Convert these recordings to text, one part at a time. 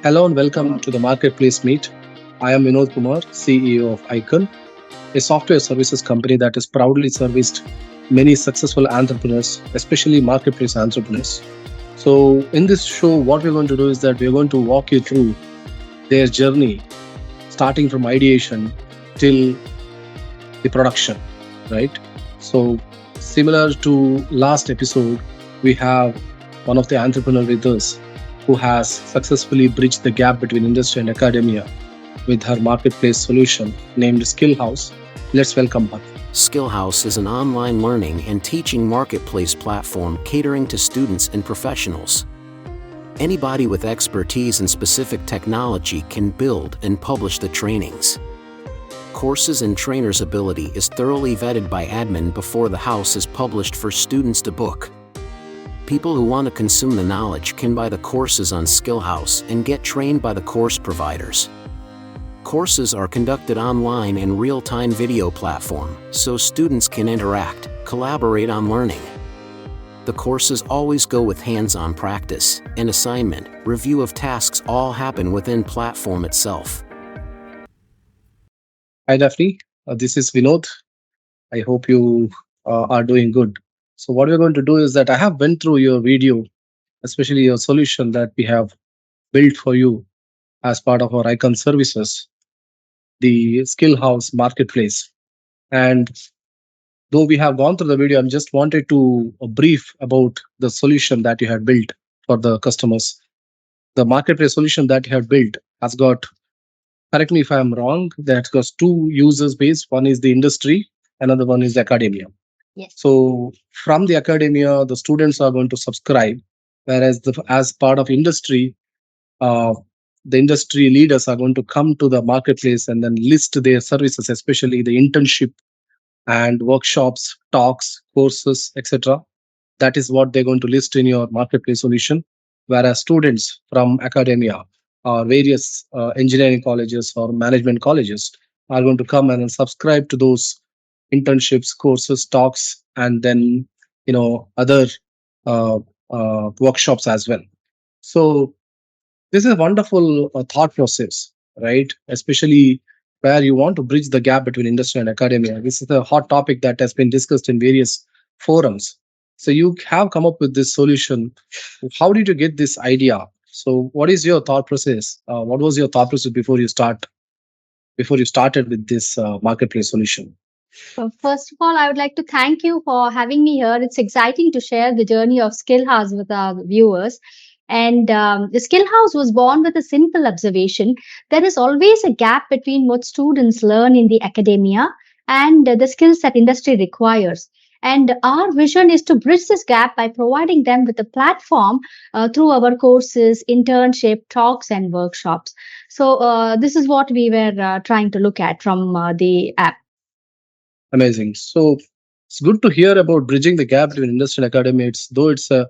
Hello and welcome to the Marketplace Meet. I am Vinod Kumar, CEO of Icon, a software services company that has proudly serviced many successful entrepreneurs, especially marketplace entrepreneurs. So, in this show, what we're going to do is that we're going to walk you through their journey, starting from ideation till the production, right? So, similar to last episode, we have one of the entrepreneur with us who has successfully bridged the gap between industry and academia with her marketplace solution named Skillhouse. Let's welcome her. Skillhouse is an online learning and teaching marketplace platform catering to students and professionals. Anybody with expertise in specific technology can build and publish the trainings. Courses and trainers' ability is thoroughly vetted by admin before the house is published for students to book. People who want to consume the knowledge can buy the courses on Skillhouse and get trained by the course providers. Courses are conducted online and real-time video platform, so students can interact, collaborate on learning. The courses always go with hands-on practice, and assignment, review of tasks all happen within platform itself. Hi, Daphne. This is Vinod. I hope you are doing good. So, what we're going to do is that I have went through your video, especially your solution that we have built for you as part of our Icon services, the Skillhouse Marketplace. And though we have gone through the video, I just wanted to brief about the solution that you had built for the customers. The marketplace solution that you have built has got, correct me if I'm wrong, that got two users base. One is the industry, another one is the academia. Yes. So from the academia, the students are going to subscribe, whereas as part of industry, uh, the industry leaders are going to come to the marketplace and then list their services, especially the internship and workshops, talks, courses, etc. That is what they're going to list in your marketplace solution. Whereas students from academia or various engineering colleges or management colleges are going to come and then subscribe to those internships, courses, talks, and then other uh, workshops as well. So this is a wonderful thought process, right? Especially where you want to bridge the gap between industry and academia. This is a hot topic that has been discussed in various forums. So you have come up with this solution. How did you get this idea? So what is your thought process? What was your thought process before you started with this marketplace solution? So first of all, I would like to thank you for having me here. It's exciting to share the journey of Skill House with our viewers. And the Skill House was born with a simple observation. There is always a gap between what students learn in the academia and the skills that industry requires. And our vision is to bridge this gap by providing them with a platform through our courses, internship, talks, and workshops. So, this is what we were trying to look at from the app. Amazing. So it's good to hear about bridging the gap between industry and academia. It's a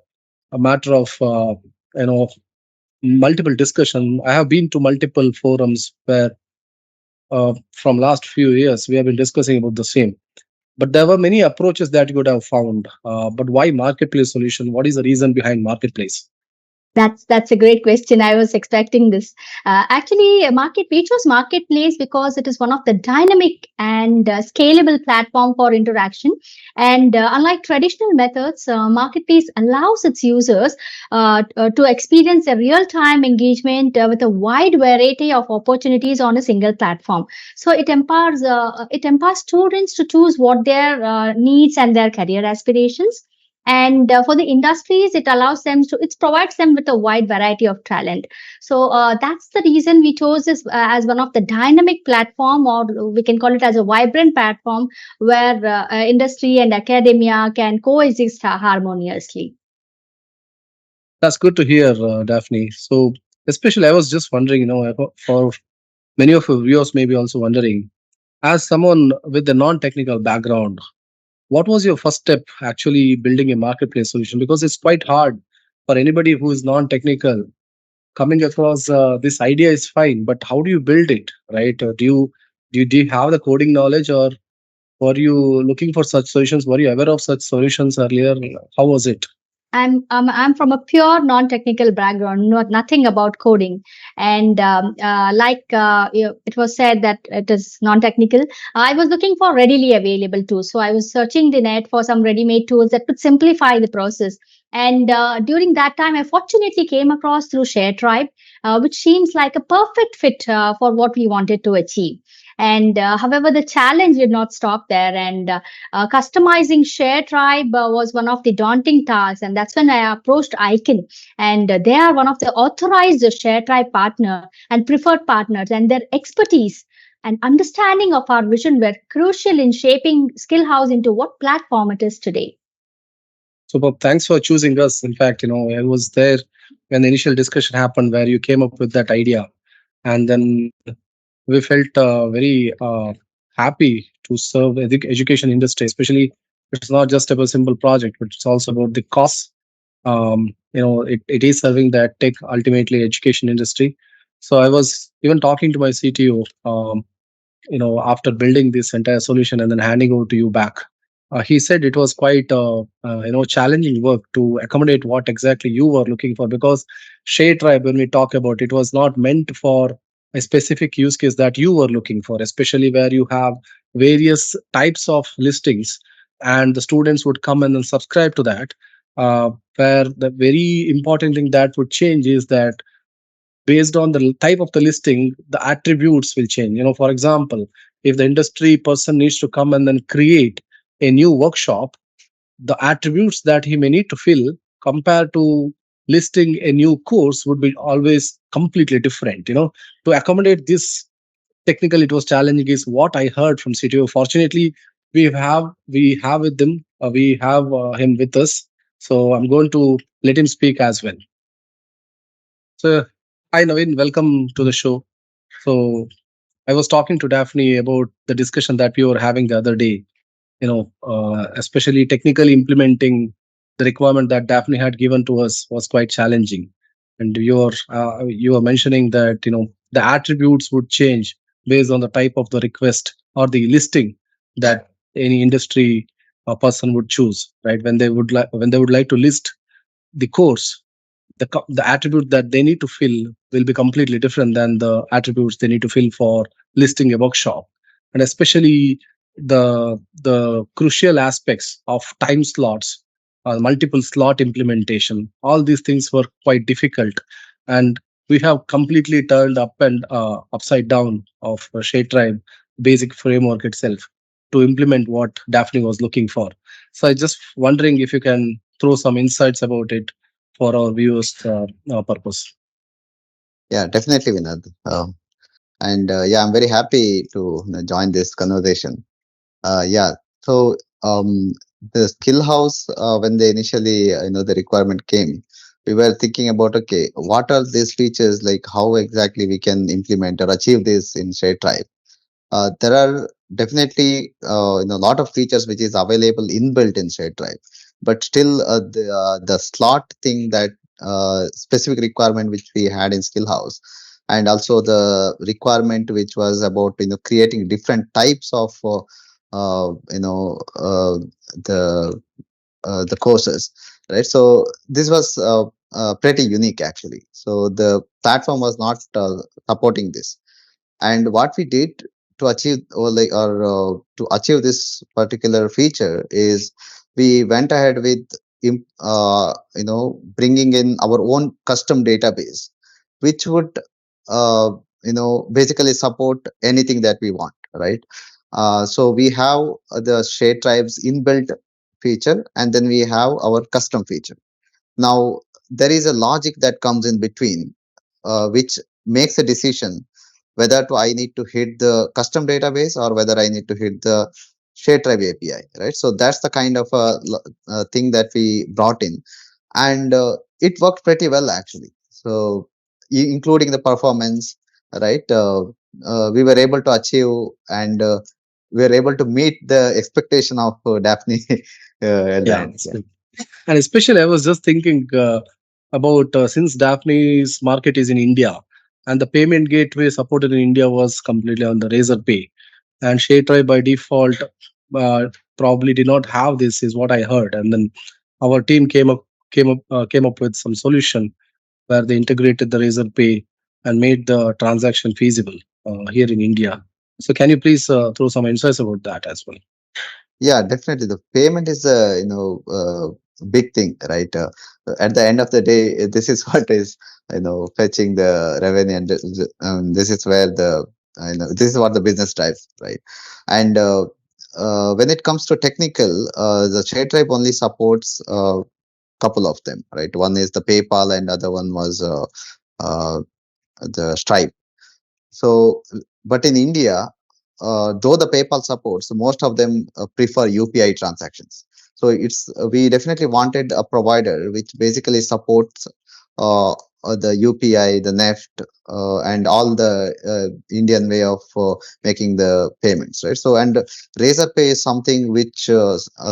matter of you know multiple discussion. I have been to multiple forums where from last few years we have been discussing about the same. But there were many approaches that you would have found. But why marketplace solution? What is the reason behind marketplace? That's a great question. I was expecting this. Actually, we chose Marketplace because it is one of the dynamic and scalable platform for interaction. And unlike traditional methods, Marketplace allows its users to experience a real-time engagement with a wide variety of opportunities on a single platform. So it empowers students to choose what their needs and their career aspirations, and for the industries it provides them with a wide variety of talent. So that's the reason we chose this as one of the dynamic platform, or we can call it as a vibrant platform, where industry and academia can coexist harmoniously. That's good to hear, Daphne. So especially, I was just wondering, for many of your viewers may be also wondering, as someone with a non-technical background, what was your first step actually building a marketplace solution? Because it's quite hard for anybody who is non-technical coming across this idea is fine, but how do you build it, right? Do you have the coding knowledge, or were you looking for such solutions? Were you aware of such solutions earlier? How was it? I'm from a pure non-technical background, nothing about coding, and it was said that it is non-technical. I was looking for readily available tools, so I was searching the net for some ready-made tools that could simplify the process. And during that time, I fortunately came across through ShareTribe, which seems like a perfect fit for what we wanted to achieve. And however, the challenge did not stop there, and customizing share tribe was one of the daunting tasks, and that's when I approached Icon, and they are one of the authorized share tribe partner and preferred partners, and their expertise and understanding of our vision were crucial in shaping Skillhouse into what platform it is today. So, Bob, thanks for choosing us. In fact, I was there when the initial discussion happened where you came up with that idea. And then we felt very happy to serve education industry, especially it's not just about simple project, but it's also about the cost. It is serving the tech, ultimately education industry. So I was even talking to my CTO, after building this entire solution and then handing over to you back. He said it was quite challenging work to accommodate what exactly you were looking for, because Shade Tribe, when we talk about it, was not meant for a specific use case that you were looking for, especially where you have various types of listings and the students would come and then subscribe to that. Where the very important thing that would change is that based on the type of the listing, the attributes will change. For example, if the industry person needs to come and then create a new workshop, the attributes that he may need to fill compared to listing a new course would be always completely different. To accommodate this, technically it was challenging is what I heard from CTO. Fortunately, we have with them, we have him with us, so I'm going to let him speak as well. So, hi Naveen, welcome to the show. So, I was talking to Daphne about the discussion that we were having the other day. Especially technically implementing the requirement that Daphne had given to us was quite challenging. And you were mentioning that the attributes would change based on the type of the request or the listing that any industry person would choose, right? When they would like to list the course, the attribute that they need to fill will be completely different than the attributes they need to fill for listing a workshop. And especially the crucial aspects of time slots, multiple slot implementation, all these things were quite difficult. And we have completely turned up and upside down of Shade Tribe basic framework itself to implement what Daphne was looking for. So I just wondering if you can throw some insights about it for our viewers' purpose. Yeah, definitely, Vinod. And yeah, I'm very happy to join this conversation. Yeah, so the skill house, when they initially, the requirement came, we were thinking about, okay, what are these features, like how exactly we can implement or achieve this in Shade Tribe. There are definitely a lot of features which is available inbuilt in Shade Drive, but still the slot thing, that specific requirement which we had in Skill House, and also the requirement which was about creating different types of you know the courses, right? So this was pretty unique actually. So the platform was not supporting this, and what we did to achieve, to achieve this particular feature, is we went ahead with bringing in our own custom database, which would basically support anything that we want, right? So we have the shade tribes inbuilt feature, and then we have our custom feature. Now there is a logic that comes in between, which makes a decision whether to I need to hit the custom database or whether I need to hit the share tribe API, right? So that's the kind of thing that we brought in, and it worked pretty well actually. So including the performance, right? We were able to achieve, and we were able to meet the expectation of Daphne at the Yeah, end. Yeah. and especially I was just thinking about since Daphne's market is in India, and the payment gateway supported in India was completely on the Razor Pay, and ShareTry by default uh, probably did not have this, is what I heard. And then our team came came up with some solution where they integrated the Razor Pay and made the transaction feasible here in India. So can you please throw some insights about that as well? Yeah, definitely. The payment is a big thing, right? At the end of the day, this is what is fetching the revenue, and this is where the this is what the business drives, right? And when it comes to technical, the ShareTribe only supports a couple of them, right? One is the PayPal, and other one was uh, the Stripe. So, but in India, though the PayPal supports, most of them prefer UPI transactions. So it's we definitely wanted a provider which basically supports the UPI, the NEFT, and all the Indian way of making the payments, right? So and Razorpay is something which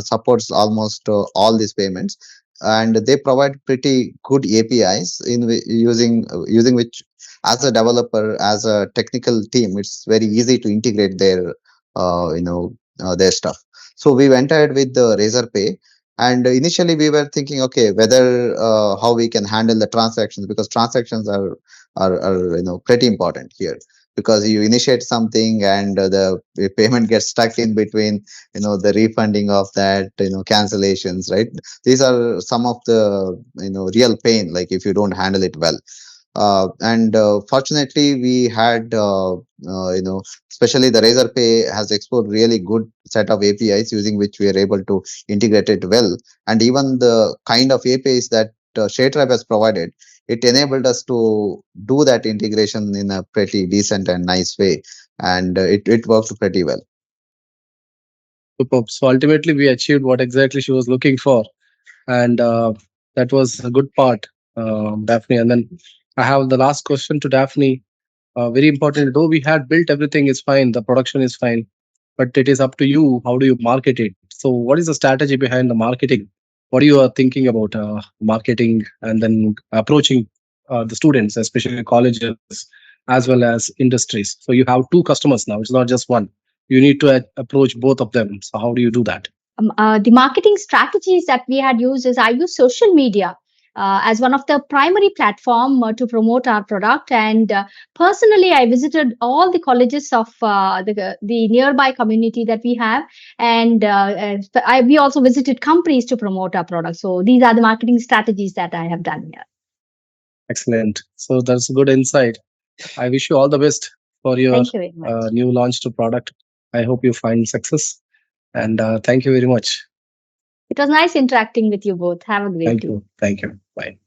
supports almost all these payments, and they provide pretty good APIs using which, as a developer, as a technical team, it's very easy to integrate their stuff. So we went ahead with the Razorpay, and initially we were thinking, okay, whether how we can handle the transactions, because transactions are pretty important here, because you initiate something and the payment gets stuck in between, the refunding of that, cancellations, right? These are some of the real pain, like if you don't handle it well. And fortunately, we had especially the Razorpay has explored really good set of APIs using which we are able to integrate it well, and even the kind of APIs that ShareTribe has provided, it enabled us to do that integration in a pretty decent and nice way, and it worked pretty well. Superb. So ultimately, we achieved what exactly she was looking for, and that was a good part, Daphne. And then I have the last question to Daphne. Very important. Though we had built everything is fine, the production is fine, but it is up to you. How do you market it? So, what is the strategy behind the marketing? What are you thinking about marketing and then approaching the students, especially colleges as well as industries? So, you have two customers now. It's not just one. You need to approach both of them. So, how do you do that? The marketing strategies that we had used is I use social media as one of the primary platform to promote our product. And personally, I visited all the colleges of the nearby community that we have, and we also visited companies to promote our product. So these are the marketing strategies that I have done here. Excellent. So, that's a good insight. I wish you all the best for your Thank you very much. new launch to product. I hope you find success. And thank you very much. It was nice interacting with you both. Have a great Thank day. you. Thank you. Bye.